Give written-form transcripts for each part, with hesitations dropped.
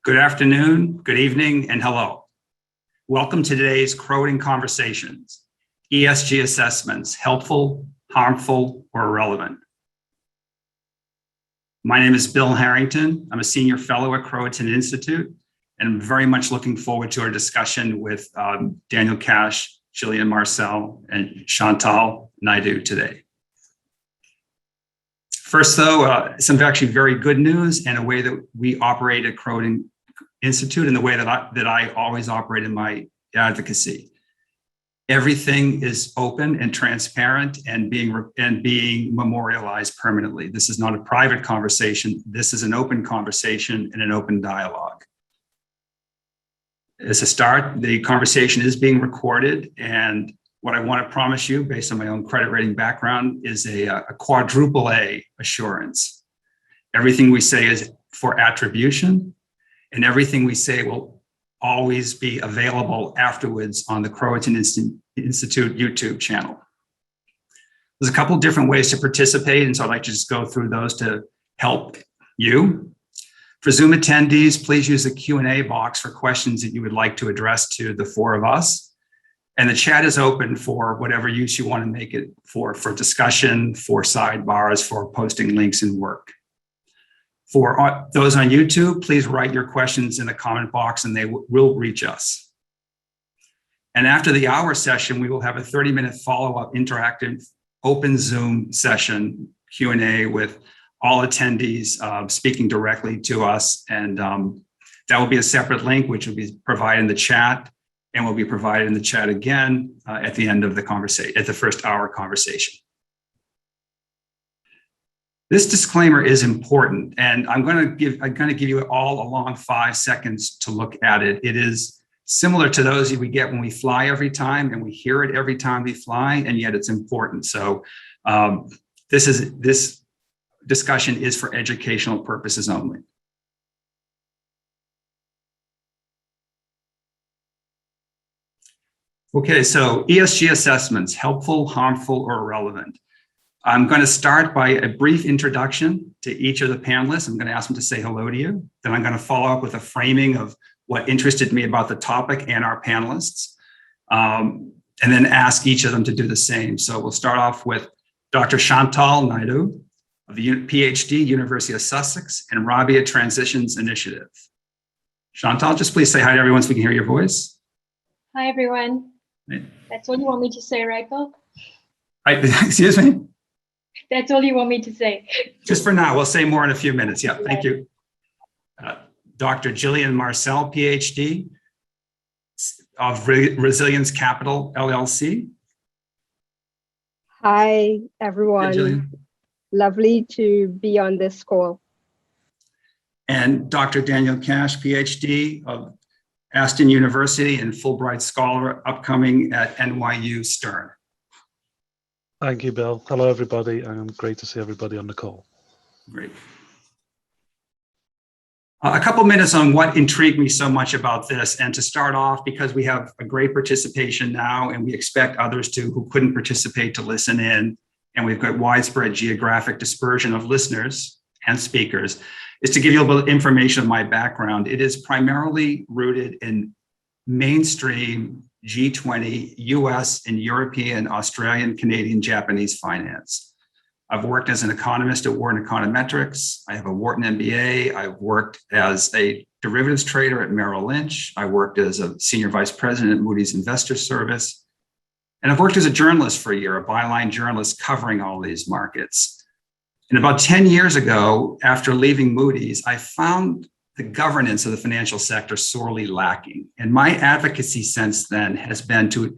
Good afternoon, good evening, and hello. Welcome to today's Croatan Conversations, ESG assessments, helpful, harmful, or irrelevant. My name is Bill Harrington. I'm a senior fellow at Croatan Institute, and I'm very much looking forward to our discussion with Daniel Cash, Gillian Marcelle, and Chantal Naidoo today. First, though, some actually very good news and a way that we operate at Croatan Institute and the way that I always operate in my advocacy. Everything is open and transparent and being memorialized permanently. This is not a private conversation. This is an open conversation and an open dialogue. As a start, the conversation is being recorded, and what I want to promise you, based on my own credit rating background, is a quadruple A assurance. Everything we say is for attribution, and everything we say will always be available afterwards on the Croatan Institute YouTube channel. There's a couple of different ways to participate, and so I'd like to just go through those to help you. For Zoom attendees, please use the Q&A box for questions that you would like to address to the four of us. And the chat is open for whatever use you want to make it for discussion, for sidebars, for posting links and work. For those on YouTube, please write your questions in the comment box and they will reach us. And after the hour session, we will have a 30-minute follow-up interactive open Zoom session, Q&A with all attendees speaking directly to us. And that will be a separate link, which will be provided in the chat and will be provided in the chat again at the end of the conversation, at the first hour conversation. This disclaimer is important, and I'm going to give you all along 5 seconds to look at it. It is similar to those we get when we fly every time, and we hear it every time we fly, and yet it's important. So this discussion is for educational purposes only. Okay, so ESG assessments, helpful, harmful, or irrelevant. I'm going to start by a brief introduction to each of the panelists. I'm going to ask them to say hello to you. Then I'm going to follow up with a framing of what interested me about the topic and our panelists, and then ask each of them to do the same. So we'll start off with Dr. Chantal Naidoo of the PhD, University of Sussex, and Rabia Transitions Initiative. Chantal, just please say hi to everyone so we can hear your voice. Hi, everyone. That's all you want me to say, right, Bill? Excuse me? That's all you want me to say. Just for now, we'll say more in a few minutes. Yeah, thank you. Dr. Gillian Marcelle, PhD of Resilience Capital, LLC. Hi, everyone. Hey, lovely to be on this call. And Dr. Daniel Cash, PhD of Aston University and Fulbright Scholar, upcoming at NYU Stern. Thank you, Bill. Hello, everybody, and great to see everybody on the call. Great. A couple minutes on what intrigued me so much about this, and to start off, because we have a great participation now, and we expect others who couldn't participate to listen in, and we've got widespread geographic dispersion of listeners and speakers, is to give you a little bit of information of my background. It is primarily rooted in mainstream G20, US and European, Australian, Canadian, Japanese finance. I've worked as an economist at Wharton Econometrics. I have a Wharton MBA. I've worked as a derivatives trader at Merrill Lynch. I worked as a senior vice president at Moody's Investor Service. And I've worked as a journalist for a year, a byline journalist covering all these markets. And about 10 years ago, after leaving Moody's, I found the governance of the financial sector sorely lacking. And my advocacy since then has been to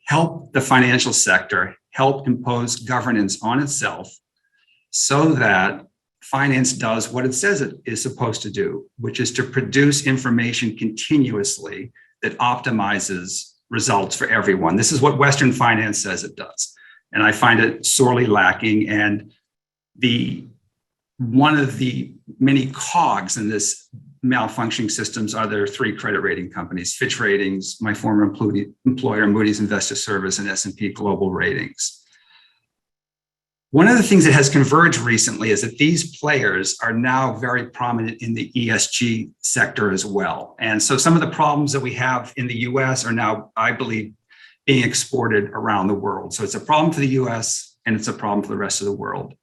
help the financial sector, help impose governance on itself so that finance does what it says it is supposed to do, which is to produce information continuously that optimizes results for everyone. This is what Western finance says it does. And I find it sorely lacking. And one of the many cogs in this malfunctioning systems are their three credit rating companies: Fitch Ratings, my former employer, Moody's Investor Service, and S&P Global Ratings. One of the things that has converged recently is that these players are now very prominent in the ESG sector as well. And so some of the problems that we have in the US are now, I believe, being exported around the world. So it's a problem for the US and it's a problem for the rest of the world.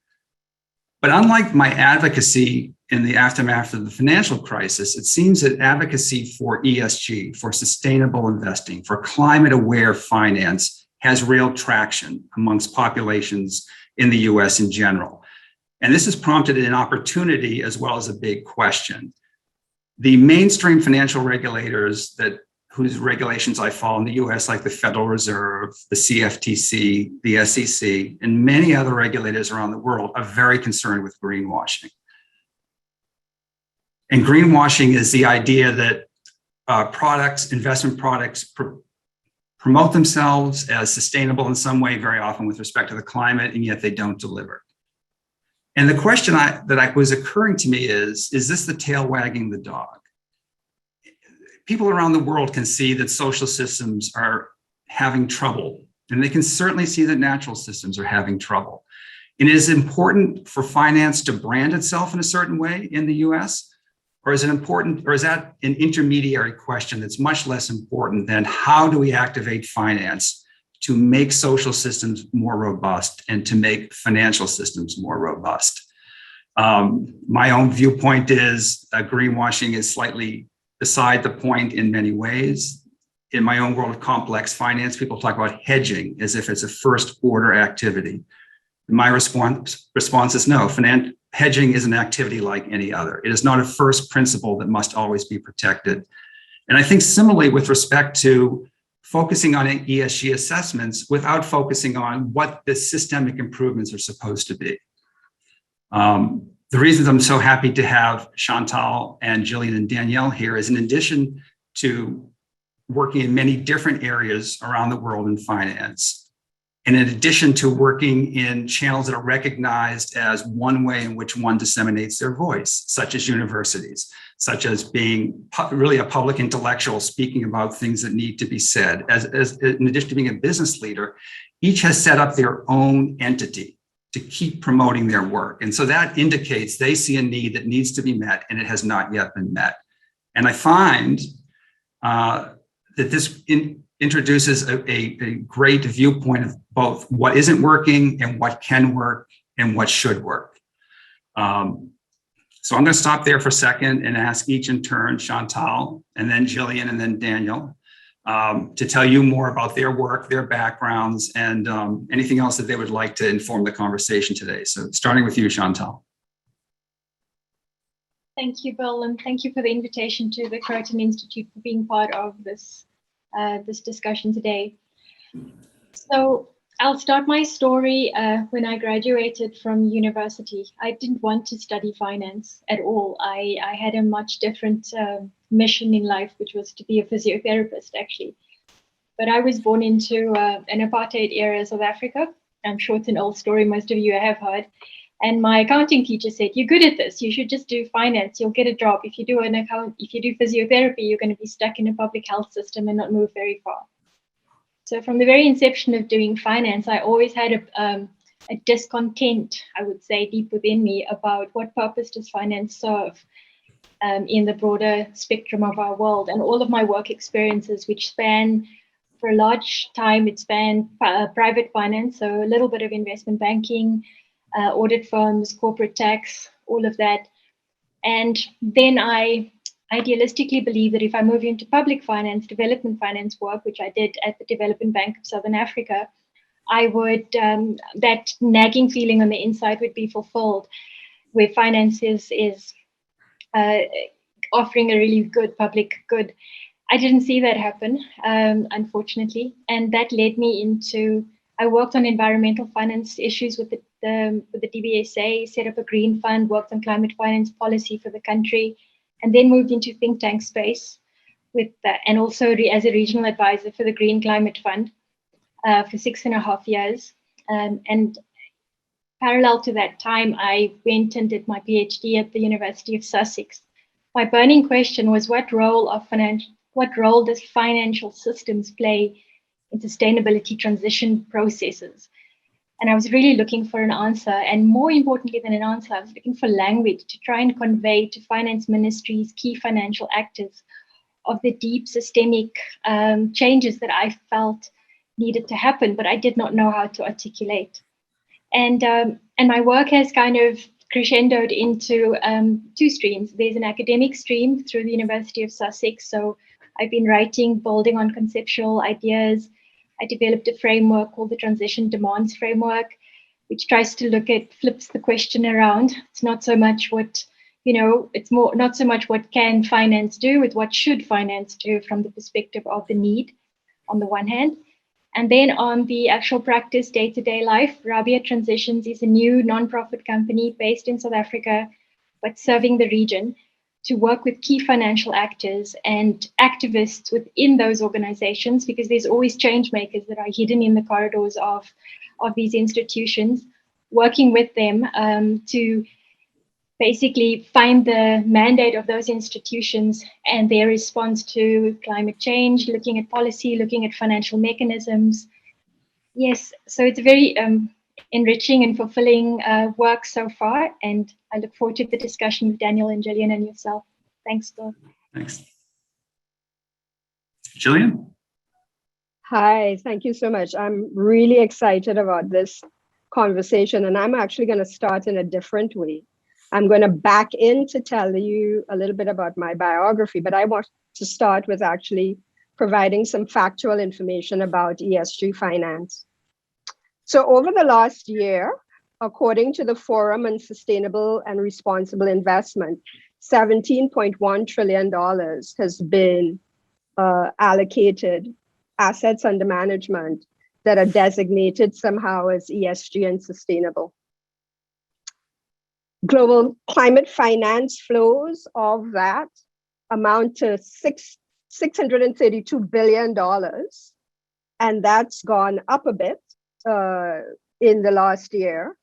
But unlike my advocacy in the aftermath of the financial crisis, it seems that advocacy for ESG, for sustainable investing, for climate aware finance has real traction amongst populations in the US in general. And this has prompted an opportunity as well as a big question. The mainstream financial regulators whose regulations I follow in the US, like the Federal Reserve, the CFTC, the SEC, and many other regulators around the world are very concerned with greenwashing. And greenwashing is the idea that investment products promote themselves as sustainable in some way, very often with respect to the climate, and yet they don't deliver. And the question that was occurring to me is this the tail wagging the dog? People around the world can see that social systems are having trouble, and they can certainly see that natural systems are having trouble. And it is important for finance to brand itself in a certain way in the US, or is that an intermediary question that's much less important than how do we activate finance to make social systems more robust and to make financial systems more robust? My own viewpoint is greenwashing is slightly beside the point in many ways. In my own world of complex finance, people talk about hedging as if it's a first order activity. My response is no, hedging is an activity like any other. It is not a first principle that must always be protected. And I think similarly with respect to focusing on ESG assessments without focusing on what the systemic improvements are supposed to be. The reasons I'm so happy to have Chantal and Gillian and Danielle here is in addition to working in many different areas around the world in finance, and in addition to working in channels that are recognized as one way in which one disseminates their voice, such as universities, such as being really a public intellectual speaking about things that need to be said. As in addition to being a business leader, each has set up their own entity to keep promoting their work. And so that indicates they see a need that needs to be met and it has not yet been met. And I find that this introduces a great viewpoint of both what isn't working and what can work and what should work. So I'm going to stop there for a second and ask each in turn, Chantal, and then Gillian, and then Daniel, to tell you more about their work, their backgrounds, and anything else that they would like to inform the conversation today. So starting with you, Chantal. Thank you, Bill, and thank you for the invitation to the Croatan Institute for being part of this discussion today. So I'll start my story when I graduated from university. I didn't want to study finance at all. I had a much different mission in life, which was to be a physiotherapist, actually. But I was born into an apartheid era of South Africa. I'm sure it's an old story most of you have heard. And my accounting teacher said, "You're good at this. You should just do finance. You'll get a job. If you do physiotherapy, you're going to be stuck in a public health system and not move very far." So from the very inception of doing finance, I always had a discontent, I would say, deep within me about what purpose does finance serve in the broader spectrum of our world. And all of my work experiences, which span, for a large time, it spanned private finance, so a little bit of investment banking, audit firms, corporate tax, all of that. And then I idealistically believe that if I move into public finance, development finance work, which I did at the Development Bank of Southern Africa, I would, that nagging feeling on the inside would be fulfilled, where finance is offering a really good public good. I didn't see that happen, unfortunately. And that led me into, I worked on environmental finance issues with the DBSA, set up a green fund, worked on climate finance policy for the country, and then moved into think tank space with that, and also as a regional advisor for the Green Climate Fund for 6.5 years. And parallel to that time, I went and did my PhD at the University of Sussex. My burning question was, what role does financial systems play in sustainability transition processes? And I was really looking for an answer. And more importantly than an answer, I was looking for language to try and convey to finance ministries, key financial actors, of the deep systemic changes that I felt needed to happen, but I did not know how to articulate. And my work has kind of crescendoed into two streams. There's an academic stream through the University of Sussex. So I've been writing, building on conceptual ideas. I developed a framework called the Transition Demands Framework, which tries to flips the question around. It's not so much what, it's more not so much what can finance do, it's what should finance do from the perspective of the need on the one hand. And then on the actual practice, day-to-day life, Rabia Transitions is a new nonprofit company based in South Africa, but serving the region to work with key financial actors and activists within those organizations, because there's always change makers that are hidden in the corridors of these institutions, working with them to basically find the mandate of those institutions and their response to climate change, looking at policy, looking at financial mechanisms. Yes, so it's very enriching and fulfilling work so far, and I look forward to the discussion with Daniel and Gillian and yourself. Thanks, Bill. Thanks. Gillian? Hi, thank you so much. I'm really excited about this conversation, and I'm actually going to start in a different way. I'm going to back in to tell you a little bit about my biography, but I want to start with actually providing some factual information about ESG finance. So over the last year, according to the Forum on Sustainable and Responsible Investment, $17.1 trillion has been allocated assets under management that are designated somehow as ESG and sustainable. Global climate finance flows of that amount to $632 billion. And that's gone up a bit in the last year.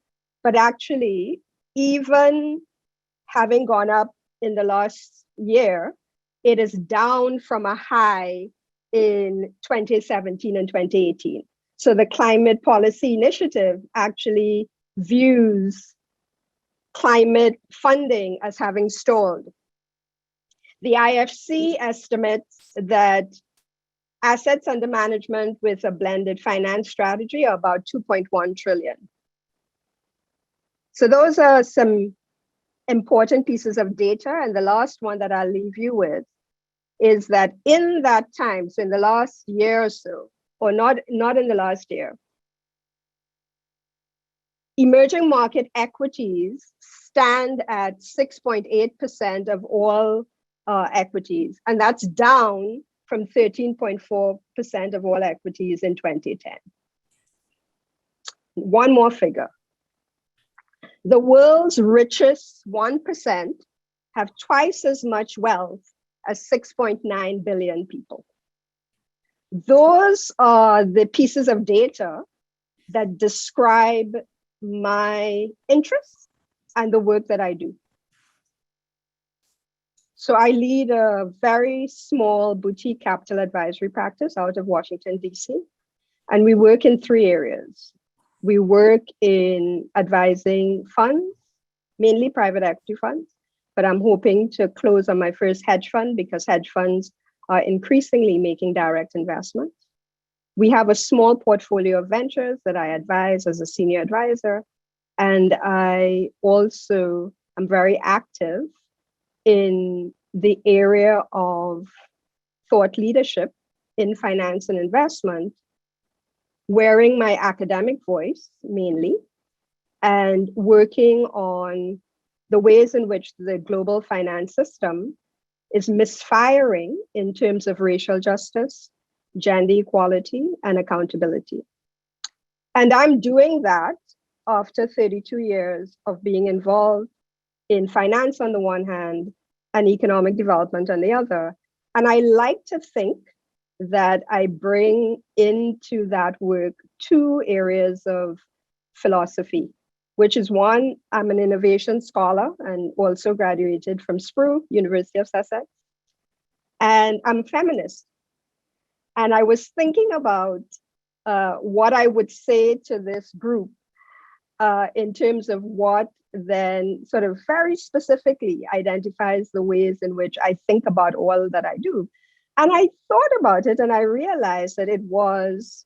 But actually, even having gone up in the last year, it is down from a high in 2017 and 2018. So the Climate Policy Initiative actually views climate funding as having stalled. The IFC estimates that assets under management with a blended finance strategy are about 2.1 trillion. So those are some important pieces of data. And the last one that I'll leave you with is that in that time, so in the last year or so, or not in the last year, emerging market equities stand at 6.8% of all equities, and that's down from 13.4% of all equities in 2010. One more figure. The world's richest 1% have twice as much wealth as 6.9 billion people. Those are the pieces of data that describe my interests and the work that I do. So I lead a very small boutique capital advisory practice out of Washington, DC, and we work in three areas. We work in advising funds, mainly private equity funds, but I'm hoping to close on my first hedge fund because hedge funds are increasingly making direct investments. We have a small portfolio of ventures that I advise as a senior advisor. And I also am very active in the area of thought leadership in finance and investment, wearing my academic voice mainly, and working on the ways in which the global finance system is misfiring in terms of racial justice, gender equality, and accountability. And I'm doing that after 32 years of being involved in finance on the one hand and economic development on the other. And I like to think that I bring into that work two areas of philosophy, which is one, I'm an innovation scholar and also graduated from SPRU, University of Sussex, and I'm a feminist. And I was thinking about what I would say to this group in terms of what then sort of very specifically identifies the ways in which I think about all that I do. And I thought about it and I realized that it was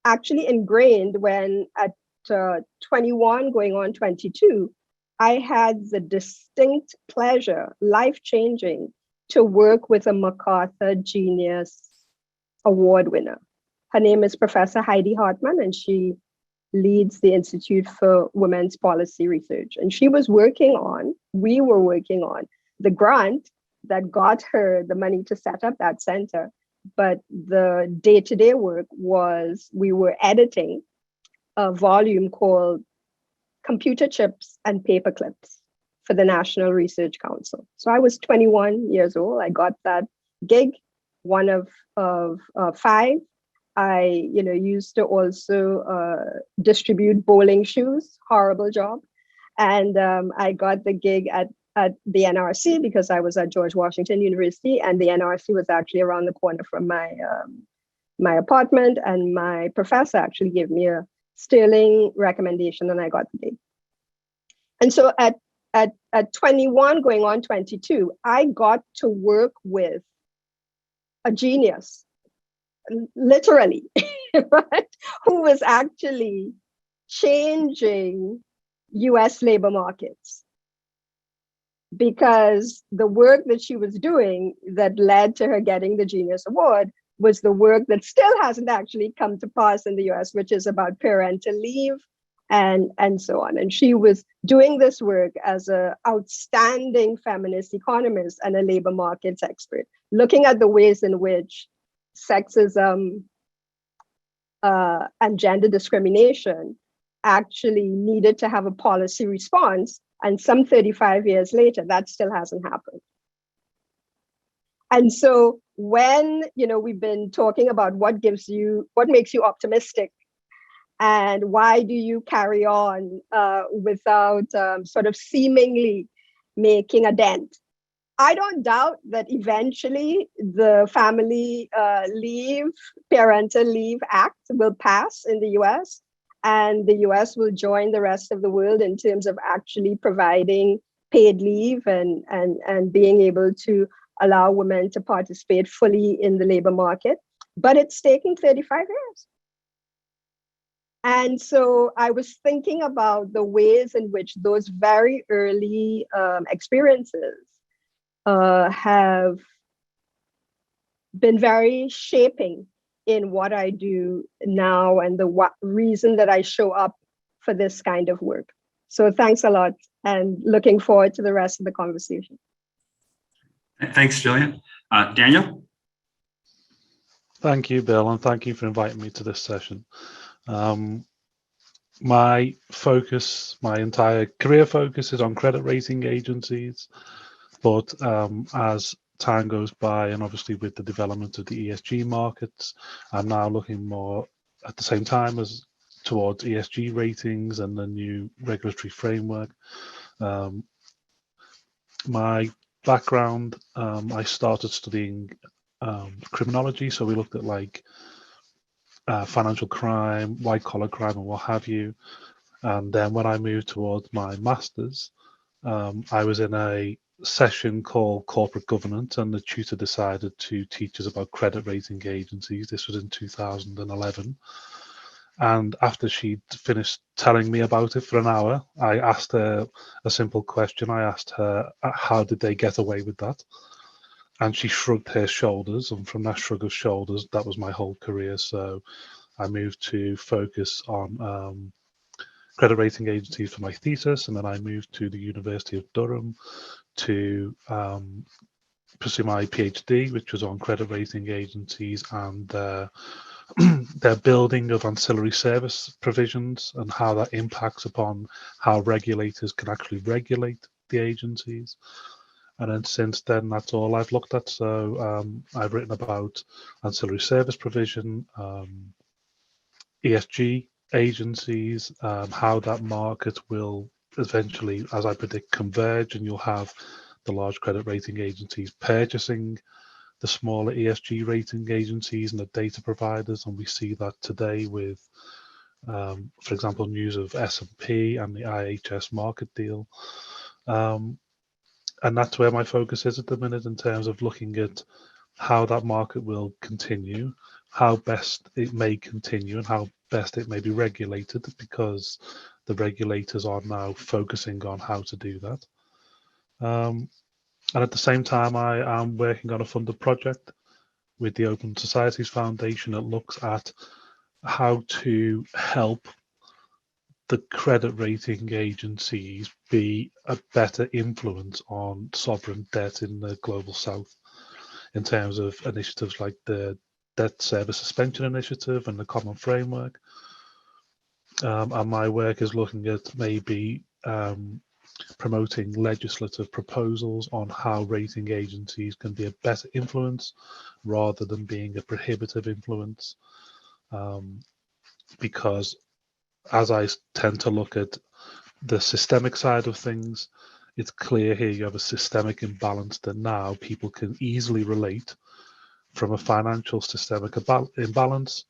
actually ingrained when at 21 going on 22, I had the distinct pleasure, life-changing, to work with a MacArthur Genius Award winner. Her name is Professor Heidi Hartman, and she leads the Institute for Women's Policy Research. And we were working on the grant that got her the money to set up that center. But the day-to-day work was we were editing a volume called Computer Chips and Paper Clips for the National Research Council. So I was 21 years old. I got that gig, one of 5. I used to also distribute bowling shoes, horrible job. And I got the gig at the NRC because I was at George Washington University, and the NRC was actually around the corner from my apartment, and my professor actually gave me a sterling recommendation, and I got the gig. And so at 21 going on 22, I got to work with a genius, literally, right? Who was actually changing US labor markets. Because the work that she was doing that led to her getting the Genius Award was the work that still hasn't actually come to pass in the US, which is about parental leave and so on. And she was doing this work as an outstanding feminist economist and a labor markets expert, looking at the ways in which sexism and gender discrimination actually needed to have a policy response. And some 35 years later, that still hasn't happened. And so when we've been talking about what makes you optimistic, and why do you carry on without sort of seemingly making a dent? I don't doubt that eventually the Family Parental Leave Act will pass in the US. And the US will join the rest of the world in terms of actually providing paid leave and being able to allow women to participate fully in the labor market. But it's taking 35 years. And so I was thinking about the ways in which those very early experiences have been very shaping in what I do now and the reason that I show up for this kind of work. So thanks a lot, and looking forward to the rest of the conversation. Thanks, Gillian. Daniel? Thank you, Bill, and thank you for inviting me to this session. My entire career focus is on credit rating agencies, but as time goes by, and obviously with the development of the ESG markets, I'm now looking more at the same time as towards ESG ratings and the new regulatory framework. My background, I started studying criminology, so we looked at financial crime, white collar crime, and what have you. And then when I moved towards my master's, I was in a session called Corporate Governance, and the tutor decided to teach us about credit rating agencies. This was in 2011. And after she'd finished telling me about it for an hour, I asked her a simple question. I asked her, how did they get away with that? And she shrugged her shoulders, and from that shrug of shoulders, that was my whole career. So I moved to focus on credit rating agencies for my thesis, and then I moved to the University of Durham to pursue my PhD, which was on credit rating agencies and their building of ancillary service provisions and how that impacts upon how regulators can actually regulate the agencies. And then since then, that's all I've looked at. So I've written about ancillary service provision, ESG agencies, how that market will eventually, as I predict, converge, and you'll have the large credit rating agencies purchasing the smaller ESG rating agencies and the data providers. And we see that today with For example, news of S&P and the IHS market deal. And that's where my focus is at the minute, in terms of looking at how that market will continue, how best it may continue, and how best it may be regulated, because the regulators are now focusing on how to do that. And at the same time, I am working on a funded project with the Open Societies Foundation that looks at how to help the credit rating agencies be a better influence on sovereign debt in the global south, in terms of initiatives like the Debt Service Suspension Initiative and the Common Framework. And my work is looking at maybe promoting legislative proposals on how rating agencies can be a better influence rather than being a prohibitive influence. Because as I tend to look at the systemic side of things, it's clear here you have a systemic imbalance that now people can easily relate from a financial systemic imbalance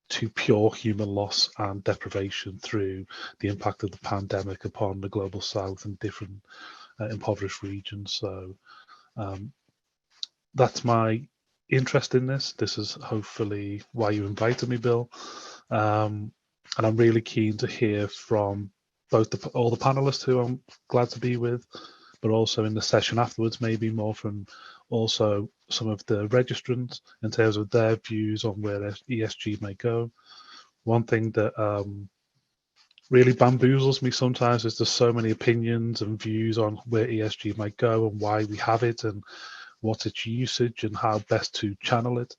to pure human loss and deprivation through the impact of the pandemic upon the global south and different impoverished regions. So that's my interest in this. This is hopefully why you invited me, Bill. And I'm really keen to hear from both all the panelists who I'm glad to be with, but also in the session afterwards, maybe more from also some of the registrants in terms of their views on where ESG may go. One thing that really bamboozles me sometimes is there's so many opinions and views on where ESG might go and why we have it and what's its usage and how best to channel it.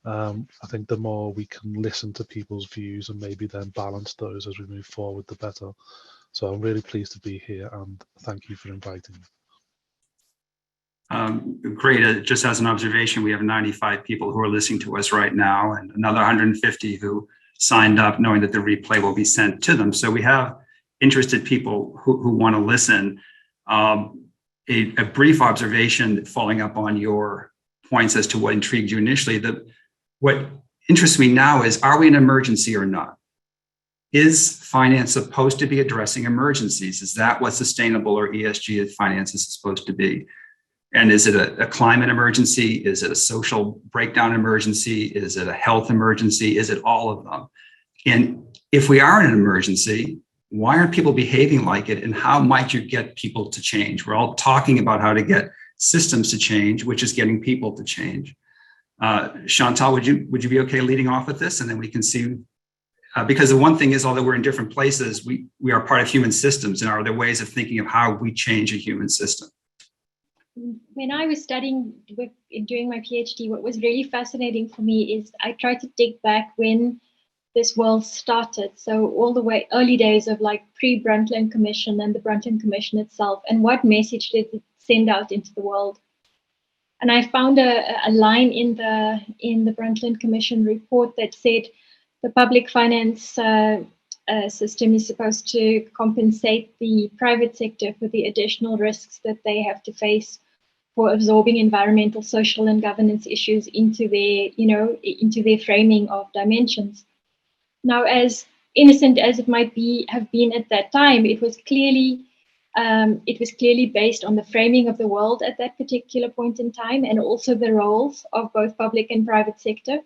I think the more we can listen to people's views and maybe then balance those as we move forward, the better. So I'm really pleased to be here, and thank you for inviting me. Great. Just as an observation, we have 95 people who are listening to us right now, and another 150 who signed up knowing that the replay will be sent to them. So we have interested people who want to listen. A brief observation following up on your points as to what intrigued you initially. What interests me now is, are we in an emergency or not? Is finance supposed to be addressing emergencies? Is that what sustainable or ESG finance is supposed to be? And is it a climate emergency? Is it a social breakdown emergency? Is it a health emergency? Is it all of them? And if we are in an emergency, why aren't people behaving like it? And how might you get people to change? We're all talking about how to get systems to change, which is getting people to change. Chantal, would you be okay leading off with this? And then we can see, because the one thing is, although we're in different places, we are part of human systems. And are there ways of thinking of how we change a human system? When I was studying, doing my PhD, what was really fascinating for me is I tried to dig back when this world started. So all the way early days of like pre-Brundtland Commission and the Brundtland Commission itself, and what message did it send out into the world? And I found a line in the Brundtland Commission report that said the public finance system is supposed to compensate the private sector for the additional risks that they have to face for absorbing environmental, social, and governance issues into their framing of dimensions. Now, as innocent as it might have been at that time, it was clearly based on the framing of the world at that particular point in time, and also the roles of both public and private sector,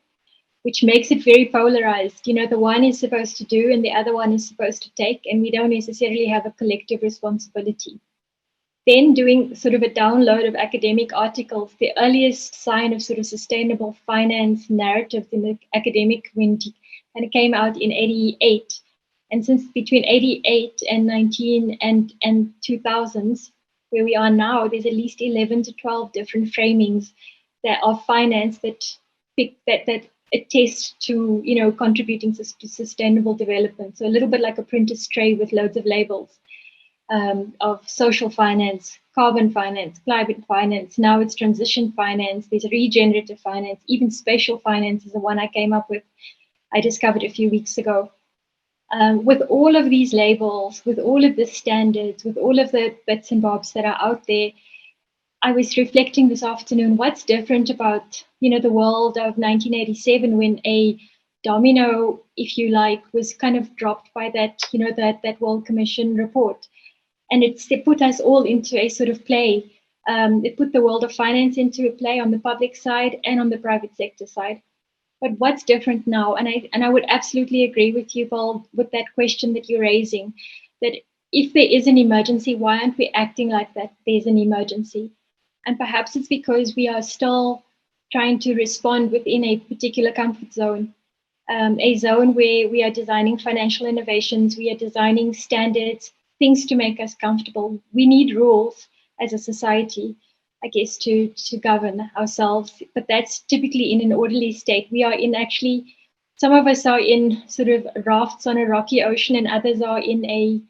which makes it very polarized. You know, the one is supposed to do and the other one is supposed to take, and we don't necessarily have a collective responsibility. Then doing sort of a download of academic articles, the earliest sign of sort of sustainable finance narratives in the academic community, and it came out in 88. And since between 88 and 19 and 2000s, where we are now, there's at least 11 to 12 different framings that of finance that attest to, you know, contributing to sustainable development. So a little bit like a printer's tray with loads of labels of social finance, carbon finance, climate finance. Now it's transition finance. There's regenerative finance. Even spatial finance is the one I came up with. I discovered a few weeks ago. With all of these labels, with all of the standards, with all of the bits and bobs that are out there, I was reflecting this afternoon, what's different about, you know, the world of 1987 when a domino, if you like, was kind of dropped by that, that World Commission report. And it put us all into a sort of play. It put the world of finance into a play on the public side and on the private sector side. But what's different now? And I would absolutely agree with you, Paul, with that question that you're raising, that if there is an emergency, why aren't we acting like that there's an emergency? And perhaps it's because we are still trying to respond within a particular comfort zone, a zone where we are designing financial innovations, we are designing standards, things to make us comfortable. We need rules as a society, I guess, to govern ourselves, but that's typically in an orderly state. We are in actually, some of us are in sort of rafts on a rocky ocean and others are in a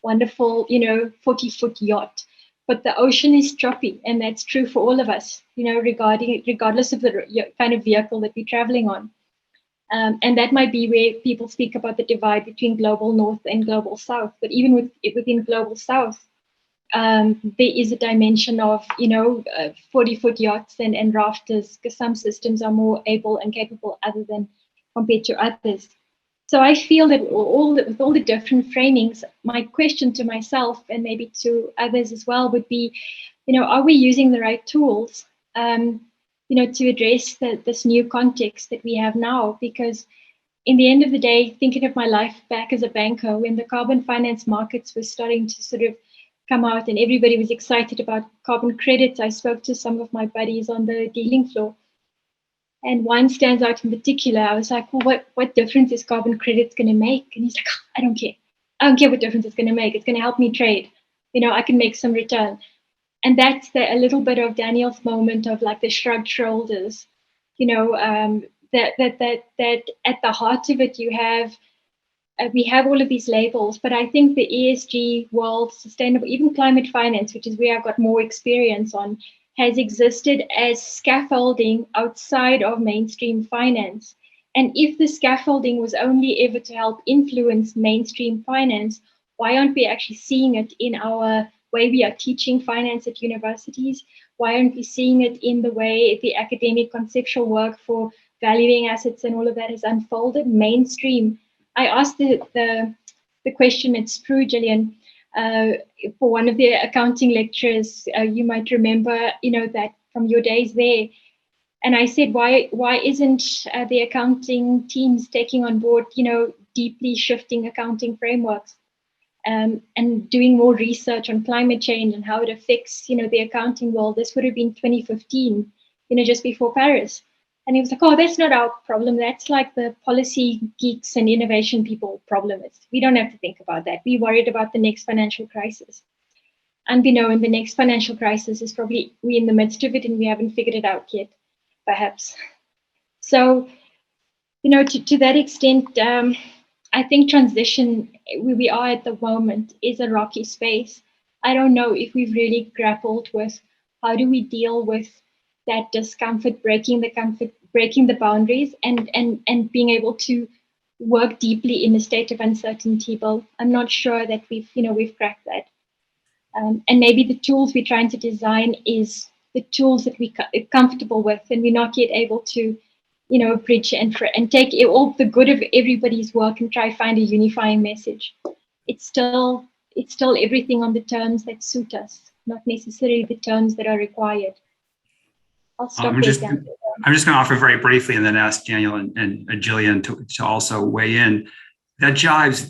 wonderful, 40-foot yacht. But the ocean is choppy, and that's true for all of us, regardless of the kind of vehicle that we're traveling on. And that might be where people speak about the divide between global north and global south. But even within global south, there is a dimension of, 40-foot yachts and rafters, because some systems are more able and capable other than compared to others. So I feel that with all the different framings, my question to myself and maybe to others as well would be, are we using the right tools, to address this new context that we have now? Because in the end of the day, thinking of my life back as a banker, when the carbon finance markets were starting to sort of come out and everybody was excited about carbon credits, I spoke to some of my buddies on the dealing floor. And one stands out in particular. I was like, well, what difference is carbon credits going to make? And he's like, I don't care. I don't care what difference it's going to make. It's going to help me trade. I can make some return. And that's a little bit of Daniel's moment of like the shrugged shoulders, that at the heart of it, we have all of these labels, but I think the ESG world, sustainable, even climate finance, which is where I got more experience on, has existed as scaffolding outside of mainstream finance. And if the scaffolding was only ever to help influence mainstream finance, why aren't we actually seeing it in our way we are teaching finance at universities? Why aren't we seeing it in the way the academic conceptual work for valuing assets and all of that has unfolded mainstream? I asked the question at SPRU, Gillian, for one of the accounting lecturers. You might remember, that from your days there. And I said, why isn't the accounting teams taking on board, deeply shifting accounting frameworks, and doing more research on climate change and how it affects, the accounting world? This would have been 2015, just before Paris. And he was like, oh, that's not our problem. That's like the policy geeks and innovation people problem. We don't have to think about that. We're worried about the next financial crisis. And in the next financial crisis is probably we're in the midst of it and we haven't figured it out yet, perhaps. So, to that extent, I think transition, where we are at the moment, is a rocky space. I don't know if we've really grappled with how do we deal with that discomfort, breaking the boundaries, and being able to work deeply in a state of uncertainty. But I'm not sure that we've cracked that. And maybe the tools we're trying to design is the tools that we're comfortable with, and we're not yet able to, bridge and take all the good of everybody's work and try find a unifying message. It's still everything on the terms that suit us, not necessarily the terms that are required. I'll stop I'm just going to offer very briefly and then ask Daniel and Gillian to also weigh in. That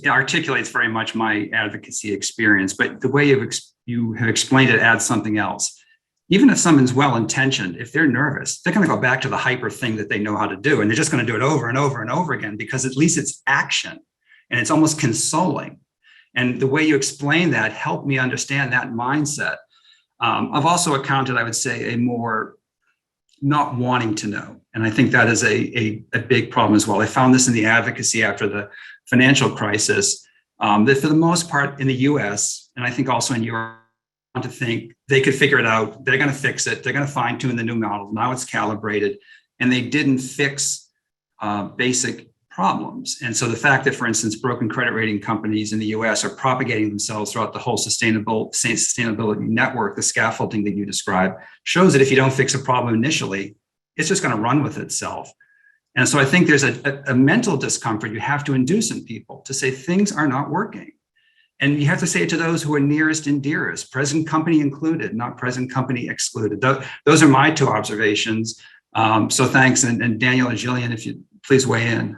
articulates very much my advocacy experience, but the way you have explained it adds something else. Even if someone's well-intentioned, if they're nervous, they're going to go back to the hyper thing that they know how to do, and they're just going to do it over and over and over again, because at least it's action and it's almost consoling. And the way you explain that helped me understand that mindset. I've also encountered, I would say, a more not wanting to know. And I think that is a big problem as well. I found this in the advocacy after the financial crisis, that for the most part in the US, and I think also in Europe, to think they could figure it out, they're going to fix it, they're going to fine tune the new model, now it's calibrated, and they didn't fix basic problems. And so the fact that, for instance, broken credit rating companies in the US are propagating themselves throughout the whole sustainability network, the scaffolding that you described, shows that if you don't fix a problem initially, it's just going to run with itself. And so I think there's a mental discomfort you have to induce in people to say things are not working. And you have to say it to those who are nearest and dearest, present company included, not present company excluded. Those are my two observations. So thanks. And Daniel and Gillian, if you please weigh in.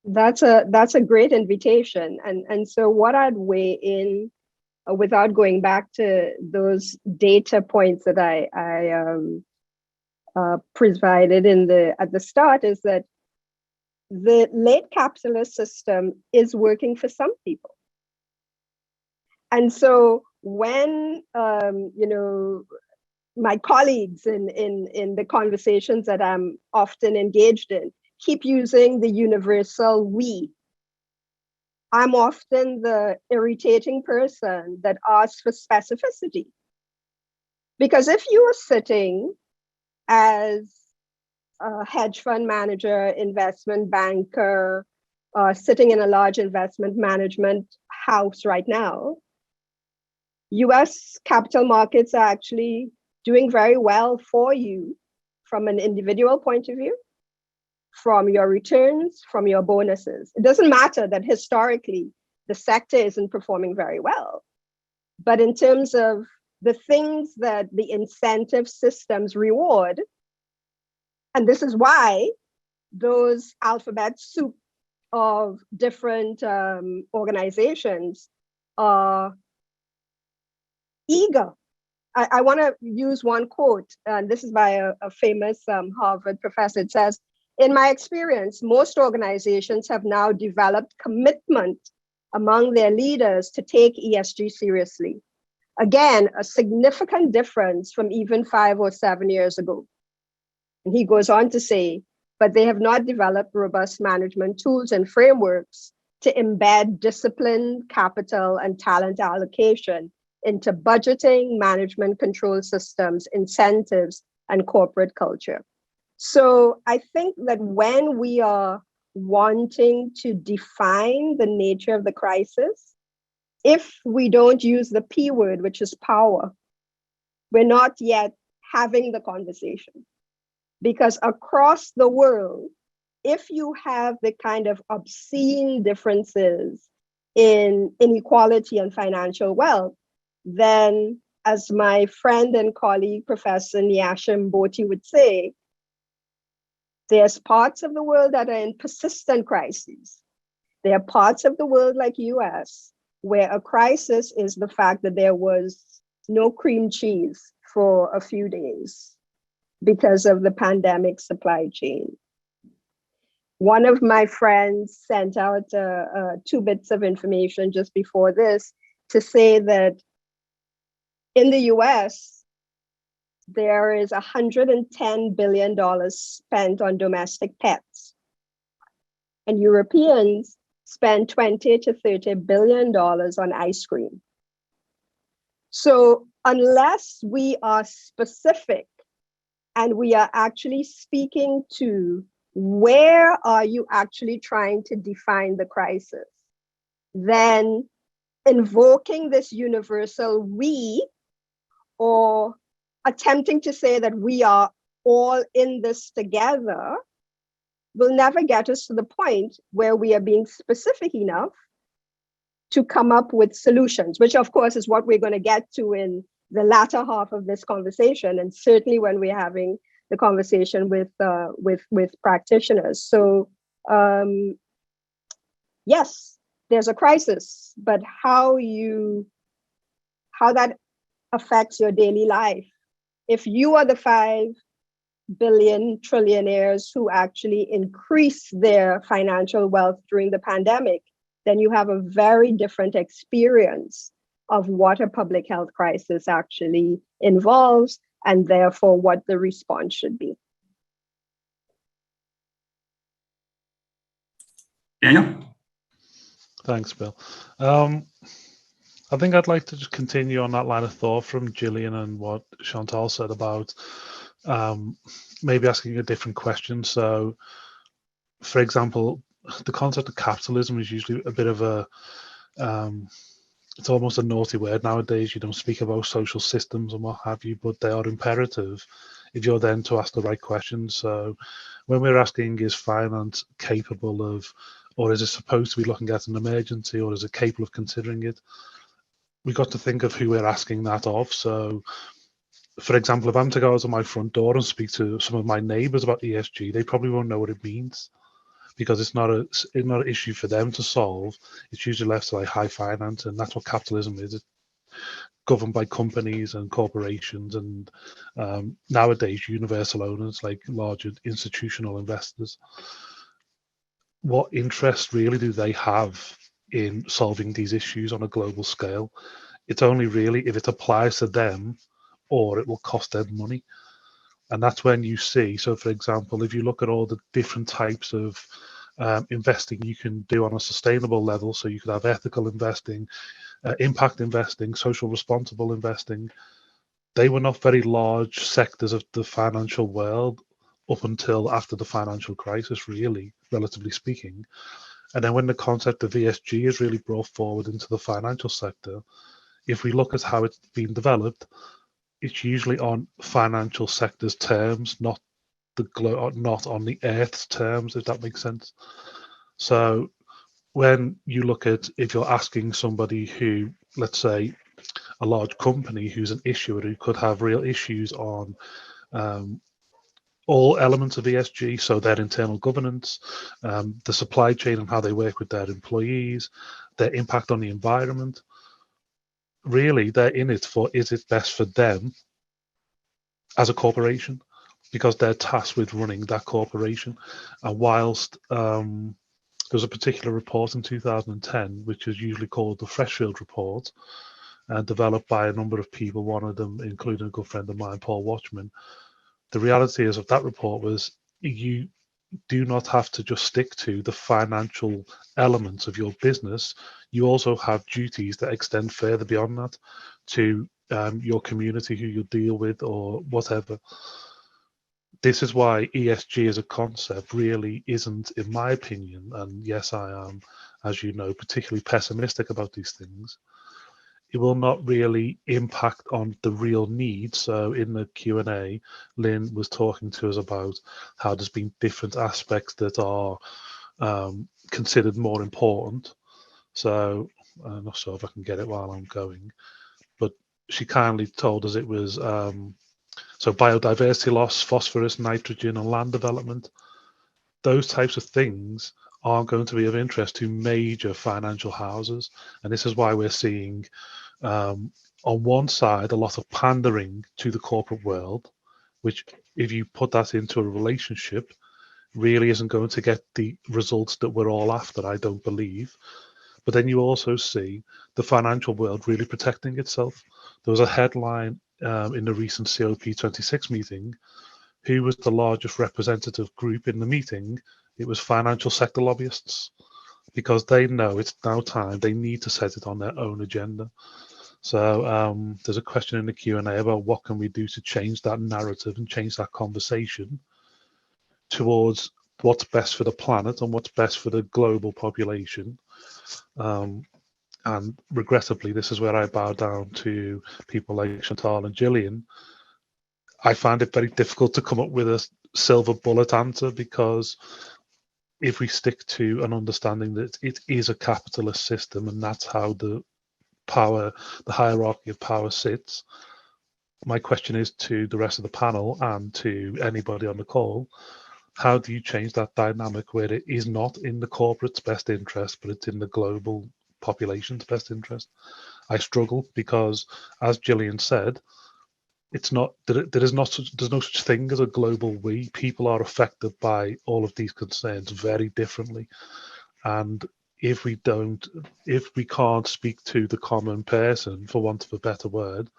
That's a great invitation. And so what I'd weigh in, without going back to those data points that I provided at the start, is that the late capitalist system is working for some people. And so when my colleagues in the conversations that I'm often engaged in keep using the universal we, I'm often the irritating person that asks for specificity. Because if you are sitting as a hedge fund manager, investment banker, sitting in a large investment management house right now, US capital markets are actually doing very well for you from an individual point of view, from your returns, from your bonuses. It doesn't matter that historically the sector isn't performing very well, but in terms of the things that the incentive systems reward, and this is why those alphabet soup of different organizations are eager. I want to use one quote, and this is by a famous Harvard professor. It says, "In my experience, most organizations have now developed commitment among their leaders to take ESG seriously. Again, a significant difference from even 5 or 7 years ago." And he goes on to say, "But they have not developed robust management tools and frameworks to embed disciplined capital and talent allocation into budgeting, management control systems, incentives, and corporate culture." So I think that when we are wanting to define the nature of the crisis, if we don't use the P word, which is power, we're not yet having the conversation. Because across the world, if you have the kind of obscene differences in inequality and financial wealth, then, as my friend and colleague, Professor Nyashim Boti would say, there's parts of the world that are in persistent crises. There are parts of the world like US, where a crisis is the fact that there was no cream cheese for a few days because of the pandemic supply chain. One of my friends sent out 2 bits of information just before this to say that in the US, there is $110 billion spent on domestic pets. And Europeans spend $20 to $30 billion on ice cream. So unless we are specific and we are actually speaking to where are you actually trying to define the crisis, then invoking this universal we, or attempting to say that we are all in this together, will never get us to the point where we are being specific enough to come up with solutions, which of course is what we're going to get to in the latter half of this conversation, and certainly when we're having the conversation with practitioners. So yes, there's a crisis, but how that affects your daily life. If you are the 5 billion trillionaires who actually increase their financial wealth during the pandemic, then you have a very different experience of what a public health crisis actually involves, and therefore what the response should be. Daniel? Thanks, Bill. I think I'd like to just continue on that line of thought from Gillian and what Chantal said about maybe asking a different question. So, for example, the concept of capitalism is usually a bit of a, it's almost a naughty word nowadays. You don't speak about social systems and what have you, but they are imperative if you're then to ask the right questions. So when we're asking, is finance capable of, or is it supposed to be looking at an emergency, or is it capable of considering it? We've got to think of who we're asking that of. So, for example, if I'm to go out of my front door and speak to some of my neighbours about ESG, they probably won't know what it means, because it's not an issue for them to solve. It's usually left to like high finance, and that's what capitalism is. It's governed by companies and corporations, and nowadays universal owners like larger institutional investors. What interest really do they have in solving these issues on a global scale? It's only really if it applies to them or it will cost them money. And that's when you see, so for example, if you look at all the different types of investing you can do on a sustainable level, so you could have ethical investing, impact investing, social responsible investing, they were not very large sectors of the financial world up until after the financial crisis, really, relatively speaking. And then when the concept of ESG is really brought forward into the financial sector, if we look at how it's been developed, it's usually on financial sector's terms, not on the Earth's terms, if that makes sense. So when you look at, if you're asking somebody who, let's say, a large company who's an issuer who could have real issues on all elements of ESG, so their internal governance, the supply chain and how they work with their employees, their impact on the environment, really they're in it for, is it best for them as a corporation? Because they're tasked with running that corporation. And whilst there was a particular report in 2010, which is usually called the Freshfield Report, developed by a number of people, one of them including a good friend of mine, Paul Watchman. The reality is of that report was you do not have to just stick to the financial elements of your business. You also have duties that extend further beyond that to your community who you deal with or whatever. This is why ESG as a concept really isn't, in my opinion, and yes, I am, as you know, particularly pessimistic about these things. It will not really impact on the real needs. So in the Q&A, Lynn was talking to us about how there's been different aspects that are considered more important. So I'm not sure if I can get it while I'm going, but she kindly told us it was so biodiversity loss, phosphorus, nitrogen, and land development. Those types of things aren't going to be of interest to major financial houses. And this is why we're seeing on one side a lot of pandering to the corporate world, which if you put that into a relationship really isn't going to get the results that we're all after, I don't believe. But then you also see the financial world really protecting itself. There was a headline in the recent COP26 meeting. Who was the largest representative group in the meeting? It was financial sector lobbyists, because they know it's now time. They need to set it on their own agenda. So there's a question in the Q&A about what can we do to change that narrative and change that conversation towards what's best for the planet and what's best for the global population. And regrettably, this is where I bow down to people like Chantal and Gillian. I find it very difficult to come up with a silver bullet answer, because if we stick to an understanding that it is a capitalist system and that's how the hierarchy of power sits, my question is to the rest of the panel and to anybody on the call, how do you change that dynamic where it is not in the corporate's best interest, but it's in the global population's best interest? I struggle because, as Gillian said, it's not there's no such thing as a global we. People are affected by all of these concerns very differently, and if we can't speak to the common person, for want of a better word,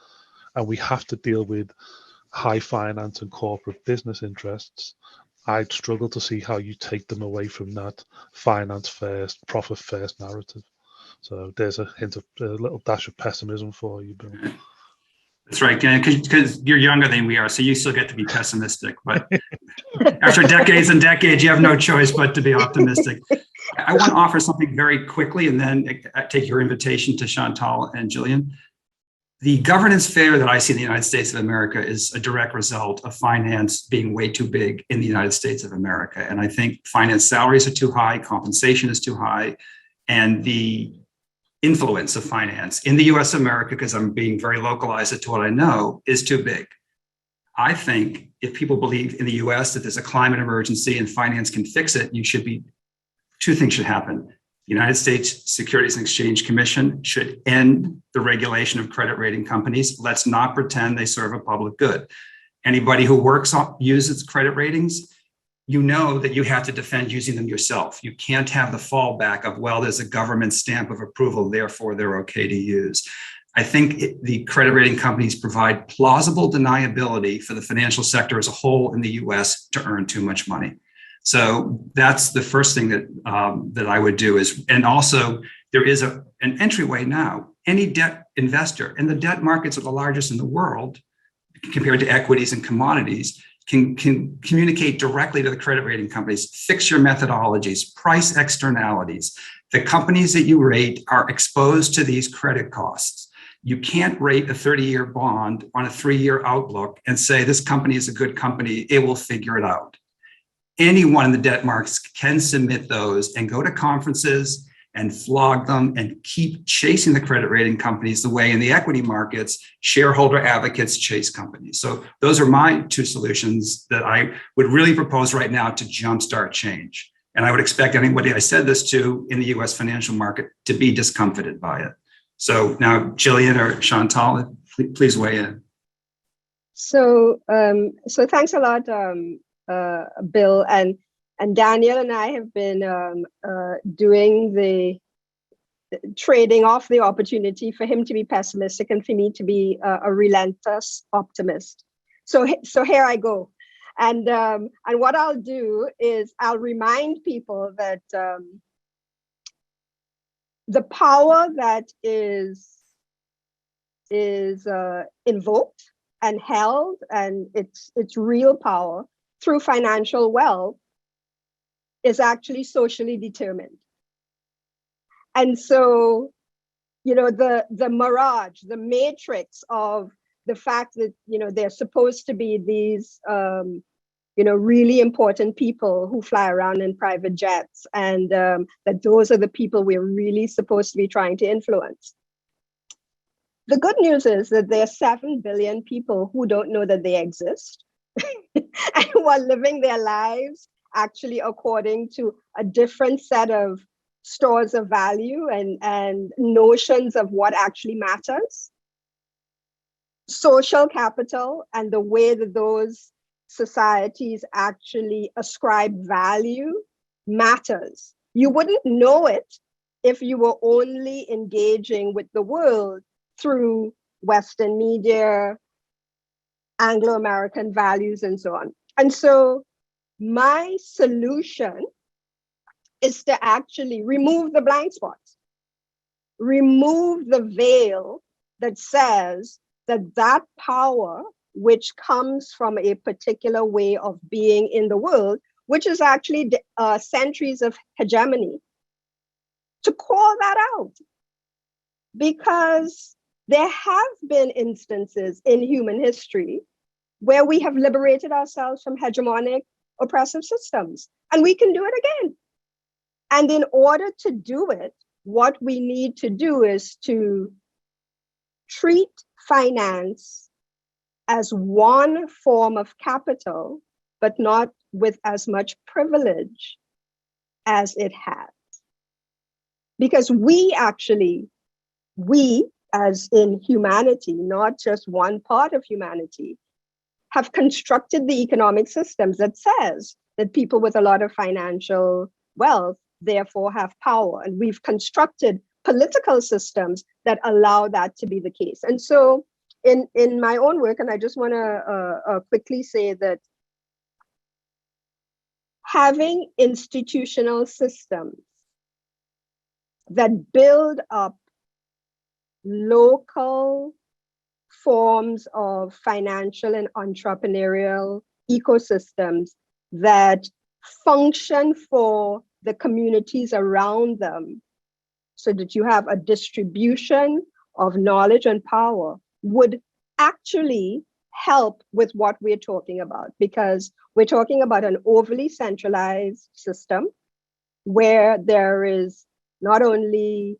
and we have to deal with high finance and corporate business interests, I'd struggle to see how you take them away from that finance first, profit first narrative. So there's a little dash of pessimism for you, Bill. That's right, because you're younger than we are, so you still get to be pessimistic. But after decades and decades, you have no choice but to be optimistic. I want to offer something very quickly and then take your invitation to Chantal and Gillian. The governance failure that I see in the United States of America is a direct result of finance being way too big in the United States of America. And I think finance salaries are too high, compensation is too high, and the influence of finance in the US of America, because I'm being very localized to what I know, is too big. I think if people believe in the US that there's a climate emergency and finance can fix it, two things should happen. The United States Securities and Exchange Commission should end the regulation of credit rating companies. Let's not pretend they serve a public good. Anybody who uses credit ratings, you know that you have to defend using them yourself. You can't have the fallback of, well, there's a government stamp of approval, therefore they're okay to use. I think the credit rating companies provide plausible deniability for the financial sector as a whole in the US to earn too much money. So that's the first thing that I would do is, and also there is an entryway now. Any debt investor, and the debt markets are the largest in the world compared to equities and commodities, can communicate directly to the credit rating companies, fix your methodologies, price externalities. The companies that you rate are exposed to these credit costs. You can't rate a 30-year bond on a 3-year outlook and say this company is a good company, it will figure it out. Anyone in the debt markets can submit those and go to conferences and flog them and keep chasing the credit rating companies the way in the equity markets, shareholder advocates chase companies. So those are my two solutions that I would really propose right now to jumpstart change. And I would expect anybody I said this to in the US financial market to be discomfited by it. So now Gillian or Chantal, please weigh in. So thanks a lot, Bill, and Daniel and I have been doing the trading off the opportunity for him to be pessimistic and for me to be a relentless optimist. So here I go, and what I'll do is I'll remind people that the power that is invoked and held, and its real power through financial wealth, is actually socially determined. And so, the mirage, the matrix of the fact that, they're supposed to be these, really important people who fly around in private jets, and that those are the people we're really supposed to be trying to influence. The good news is that there are 7 billion people who don't know that they exist and who are living their lives actually according to a different set of stores of value and notions of what actually matters. Social capital and the way that those societies actually ascribe value matters. You wouldn't know it if you were only engaging with the world through Western media, Anglo-American values, and so on. And so my solution is to actually remove the blind spots, remove the veil that says that power, which comes from a particular way of being in the world, which is actually centuries of hegemony, to call that out. Because there have been instances in human history where we have liberated ourselves from hegemonic oppressive systems, and we can do it again. And in order to do it, what we need to do is to treat finance as one form of capital, but not with as much privilege as it has. Because we as in humanity, not just one part of humanity, have constructed the economic systems that says that people with a lot of financial wealth therefore have power. And we've constructed political systems that allow that to be the case. And so in my own work, and I just want to quickly say that having institutional systems that build up local forms of financial and entrepreneurial ecosystems that function for the communities around them, so that you have a distribution of knowledge and power would actually help with what we're talking about, because we're talking about an overly centralized system where there is not only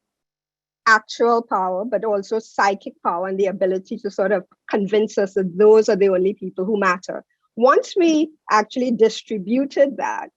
actual power, but also psychic power and the ability to sort of convince us that those are the only people who matter. Once we actually distributed that,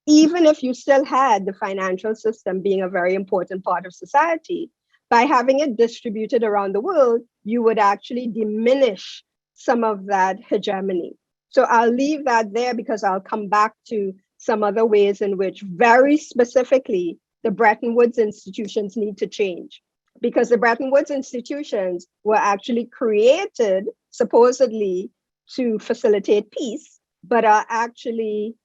even if you still had the financial system being a very important part of society, by having it distributed around the world, you would actually diminish some of that hegemony. So I'll leave that there because I'll come back to some other ways in which very specifically the Bretton Woods institutions need to change. Because the Bretton Woods institutions were actually created supposedly to facilitate peace, but are actually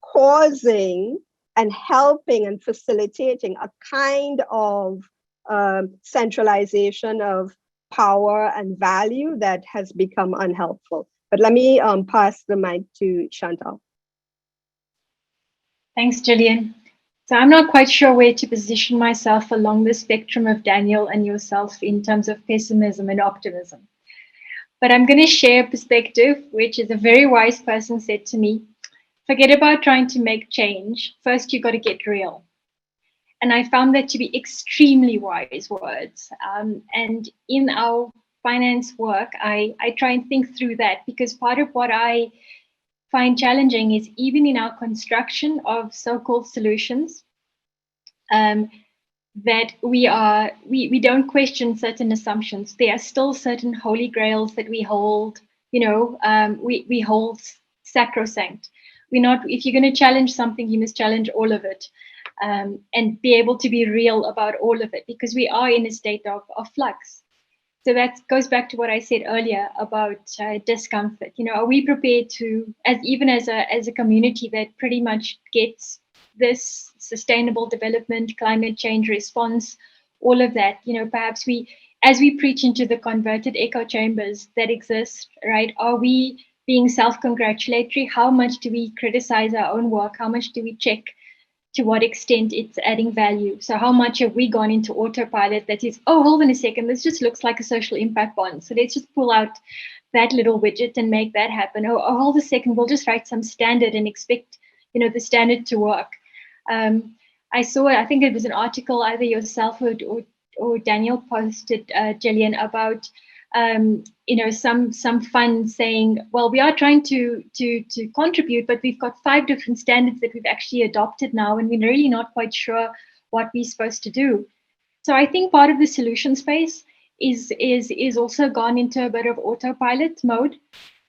causing and helping and facilitating a kind of centralization of power and value that has become unhelpful. But let me pass the mic to Chantal. Thanks, Gillian. So I'm not quite sure where to position myself along the spectrum of Daniel and yourself in terms of pessimism and optimism. But I'm going to share a perspective, which is a very wise person said to me, forget about trying to make change. First, you got to get real. And I found that to be extremely wise words. And in our finance work, I try and think through that, because part of what I find challenging is even in our construction of so-called solutions, that we don't question certain assumptions. There are still certain holy grails that we hold, we hold sacrosanct. If you're going to challenge something, you must challenge all of it, and be able to be real about all of it, because we are in a state of flux. So that goes back to what I said earlier about discomfort. Are we prepared to, as a community that pretty much gets this sustainable development, climate change response, all of that, perhaps as we preach into the converted echo chambers that exist, right? Are we being self-congratulatory? How much do we criticize our own work? How much do we check to what extent it's adding value? So how much have we gone into autopilot that is, oh, hold on a second, this just looks like a social impact bond, so let's just pull out that little widget and make that happen. Oh, hold a second, we'll just write some standard and expect, the standard to work. I think it was an article either yourself or Daniel posted, Gillian, about some fund saying, well, we are trying to contribute, but we've got 5 different standards that we've actually adopted now, and we're really not quite sure what we're supposed to do. So I think part of the solution space is also gone into a bit of autopilot mode,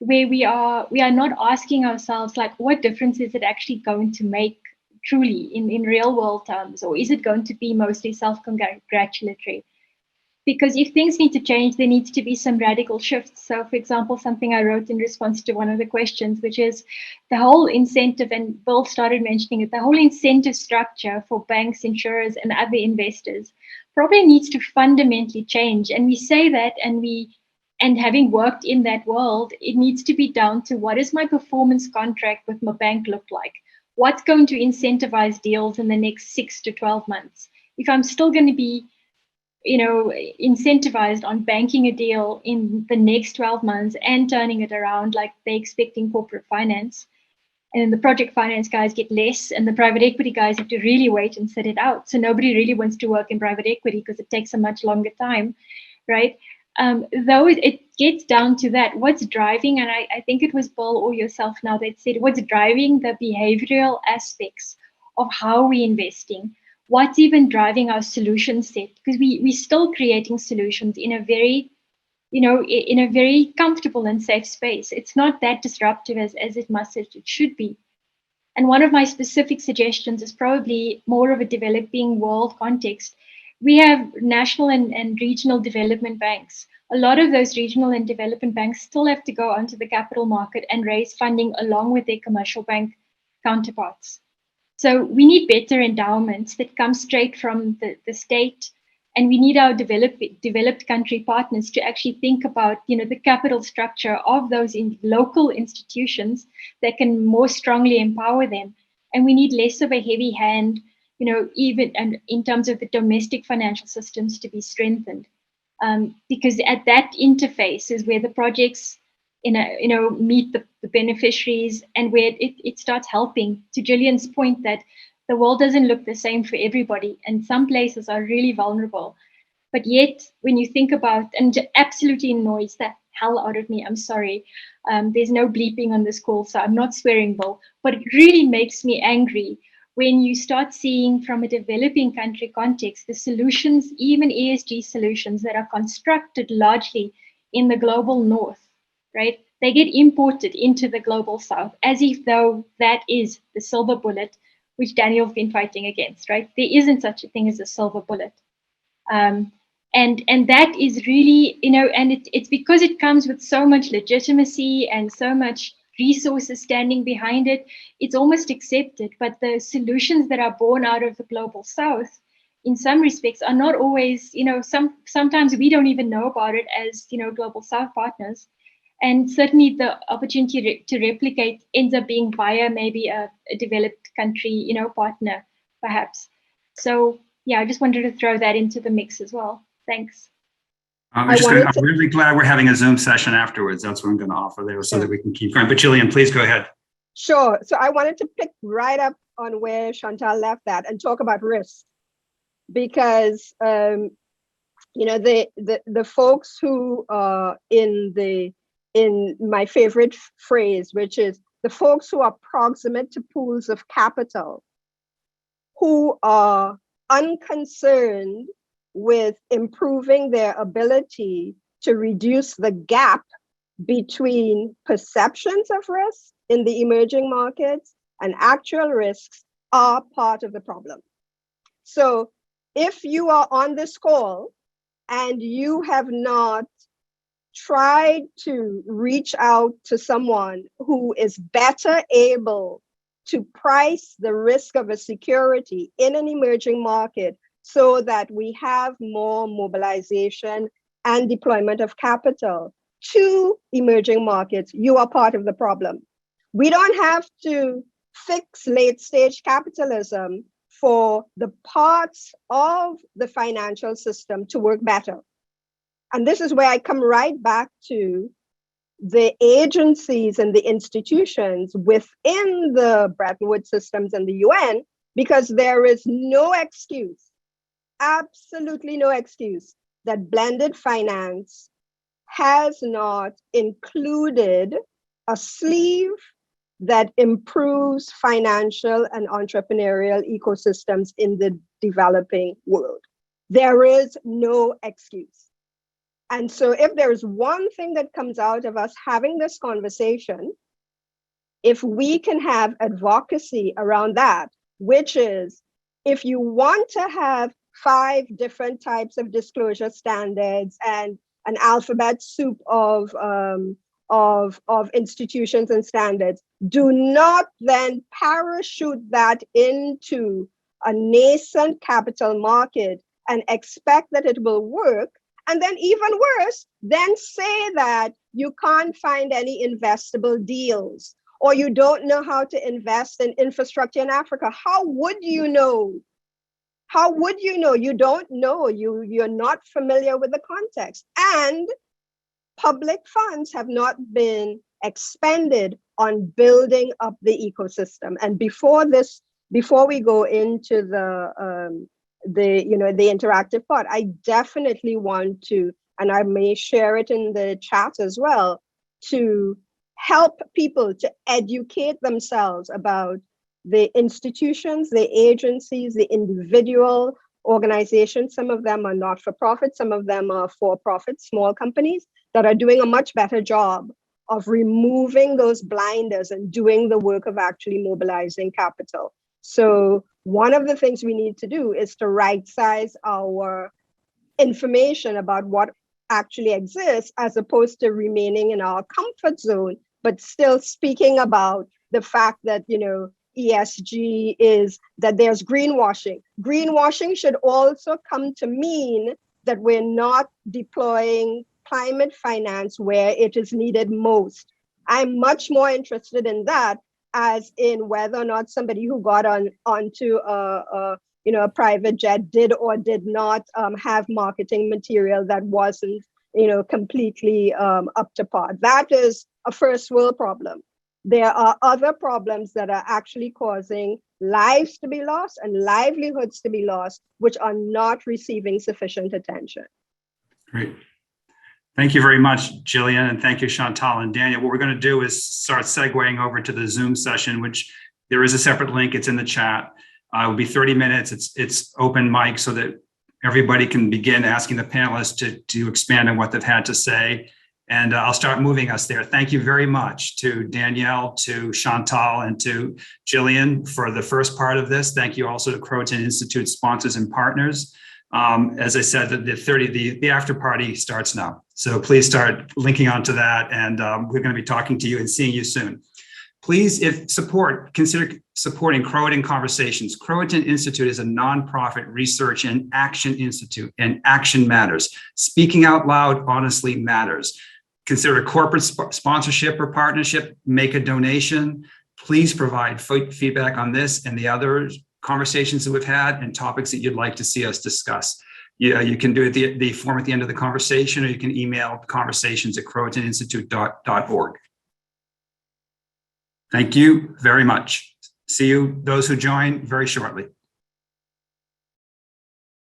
where we are not asking ourselves, like, what difference is it actually going to make truly in real world terms, or is it going to be mostly self-congratulatory? Because if things need to change, there needs to be some radical shifts. So, for example, something I wrote in response to one of the questions, which is the whole incentive, and Bill started mentioning it, the whole incentive structure for banks, insurers, and other investors probably needs to fundamentally change. And we say that, and having worked in that world, it needs to be down to, what is my performance contract with my bank look like? What's going to incentivize deals in the next 6 to 12 months? If I'm still going to be incentivized on banking a deal in the next 12 months and turning it around like they expect in corporate finance, and the project finance guys get less, and the private equity guys have to really wait and sit it out. So nobody really wants to work in private equity because it takes a much longer time, right? Though it gets down to that, what's driving, and I think it was Bill or yourself now that said, what's driving the behavioral aspects of how we're investing? What's even driving our solution set? Because we're still creating solutions in a very, in a very comfortable and safe space. It's not that disruptive as it should be. And one of my specific suggestions is probably more of a developing world context. We have national and regional development banks. A lot of those regional and development banks still have to go onto the capital market and raise funding along with their commercial bank counterparts. So we need better endowments that come straight from the state, and we need our developed country partners to actually think about, the capital structure of those local institutions that can more strongly empower them. And we need less of a heavy hand, even and in terms of the domestic financial systems to be strengthened. because at that interface is where the projects meet the beneficiaries, and where it starts helping. To Gillian's point, that the world doesn't look the same for everybody, and some places are really vulnerable. But yet, when you think about, and absolutely annoys the hell out of me, I'm sorry, there's no bleeping on this call, so I'm not swearing, Bill, but it really makes me angry when you start seeing from a developing country context, the solutions, even ESG solutions that are constructed largely in the global north, right? They get imported into the global south as if though that is the silver bullet, which Daniel's been fighting against, right? There isn't such a thing as a silver bullet. And that is really, and it's because it comes with so much legitimacy and so much resources standing behind it, it's almost accepted. But the solutions that are born out of the global south, in some respects, are not always, sometimes we don't even know about it as, global south partners. And certainly the opportunity to replicate ends up being via maybe a developed country, partner, perhaps. So, yeah, I just wanted to throw that into the mix as well. Thanks. I'm really glad we're having a Zoom session afterwards. That's what I'm going to offer there so that we can keep going. But Gillian, please go ahead. Sure. So I wanted to pick right up on where Chantal left that and talk about risk, because the folks who are in my favorite phrase, which is the folks who are proximate to pools of capital, who are unconcerned with improving their ability to reduce the gap between perceptions of risk in the emerging markets and actual risks, are part of the problem. So if you are on this call and you have not tried to reach out to someone who is better able to price the risk of a security in an emerging market so that we have more mobilization and deployment of capital to emerging markets, you are part of the problem. We don't have to fix late stage capitalism for the parts of the financial system to work better. And this is where I come right back to the agencies and the institutions within the Bretton Woods systems and the UN, because there is no excuse, absolutely no excuse, that blended finance has not included a sleeve that improves financial and entrepreneurial ecosystems in the developing world. There is no excuse. And so if there is one thing that comes out of us having this conversation, if we can have advocacy around that, which is, if you want to have 5 different types of disclosure standards and an alphabet soup of institutions and standards, do not then parachute that into a nascent capital market and expect that it will work. And then even worse, then say that you can't find any investable deals, or you don't know how to invest in infrastructure in Africa. How would you know? How would you know? You don't know. You're not familiar with the context. And public funds have not been expended on building up the ecosystem. And before we go into the interactive part, I definitely want to, and I may share it in the chat as well, to help people to educate themselves about the institutions, the agencies, the individual organizations. Some of them are not-for-profit, some of them are for-profit, small companies that are doing a much better job of removing those blinders and doing the work of actually mobilizing capital. So one of the things we need to do is to right-size our information about what actually exists, as opposed to remaining in our comfort zone, but still speaking about the fact that, ESG is that there's greenwashing. Greenwashing should also come to mean that we're not deploying climate finance where it is needed most. I'm much more interested in that, as in whether or not somebody who got onto a a private jet did or did not have marketing material that wasn't, completely up to par. That is a first world problem. There are other problems that are actually causing lives to be lost and livelihoods to be lost, which are not receiving sufficient attention. Great. Thank you very much, Gillian, and thank you, Chantal and Daniel. What we're going to do is start segueing over to the Zoom session, which there is a separate link. It's in the chat. It will be 30 minutes. It's open mic so that everybody can begin asking the panelists to expand on what they've had to say. And I'll start moving us there. Thank you very much to Danielle, to Chantal, and to Gillian for the first part of this. Thank you also to Croatan Institute sponsors and partners. As I said, the after party starts now. So please start linking onto that, and we're going to be talking to you and seeing you soon. Please, consider supporting Croatan Conversations. Croatan Institute is a nonprofit research and action institute, and action matters. Speaking out loud honestly matters. Consider a corporate sponsorship or partnership, make a donation. Please provide feedback on this and the other conversations that we've had and topics that you'd like to see us discuss. You can do the form at the end of the conversation, or you can email conversations@croataninstitute.org. Thank you very much. See you, those who join, very shortly.